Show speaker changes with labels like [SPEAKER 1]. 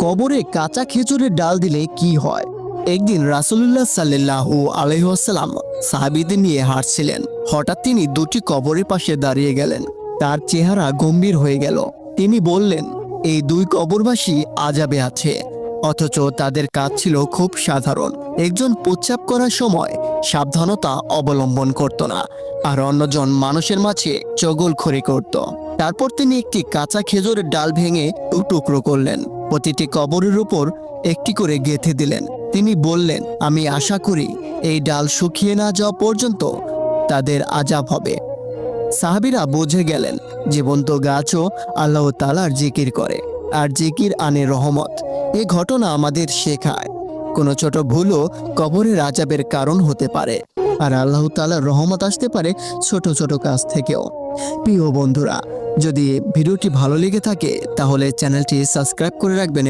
[SPEAKER 1] কবরে কাঁচা খেজুরের ডাল দিলে কি হয়? একদিন রাসূলুল্লাহ সাল্লাল্লাহু আলাইহি ওয়াসাল্লাম সাহাবীদের নিয়ে হাঁটছিলেন। হঠাৎ তিনি দুটি কবরের পাশে দাঁড়িয়ে গেলেন। তার চেহারা গম্ভীর হয়ে গেল। তিনি বললেন, এই দুই কবরবাসী আযাবে আছে, অথচ তাদের কাজ ছিল খুব সাধারণ। একজন প্রস্রাব করার সময় সাবধানতা অবলম্বন করত না, আর অন্যজন মানুষের মাঝে চগলখড়ি করত। তারপর তিনি একটি কাঁচা খেজুরের ডাল ভেঙে টুকরো করলেন, প্রতিটি কবরের উপর একটি করে গেঁথে দিলেন। তিনি বললেন, আমি আশা করি এই ডাল শুকিয়ে না যাওয়া পর্যন্ত তাদের আযাব হবে। সাহাবীরা বুঝে গেলেন, জীবন্ত গাছও আল্লাহ তাআলার জিকির করে, আর জিকির আনে রহমত। এই ঘটনা আমাদের শেখায়, কোনো ছোট ভুলও কবরের আযাবের কারণ হতে পারে, আর আল্লাহ তাআলার রহমত আসতে পারে ছোট ছোট কাজ থেকেও। প্রিয় বন্ধুরা, যদি ভিডিওটি ভালো লেগে থাকে তাহলে চ্যানেলটি সাবস্ক্রাইব করে রাখবেন।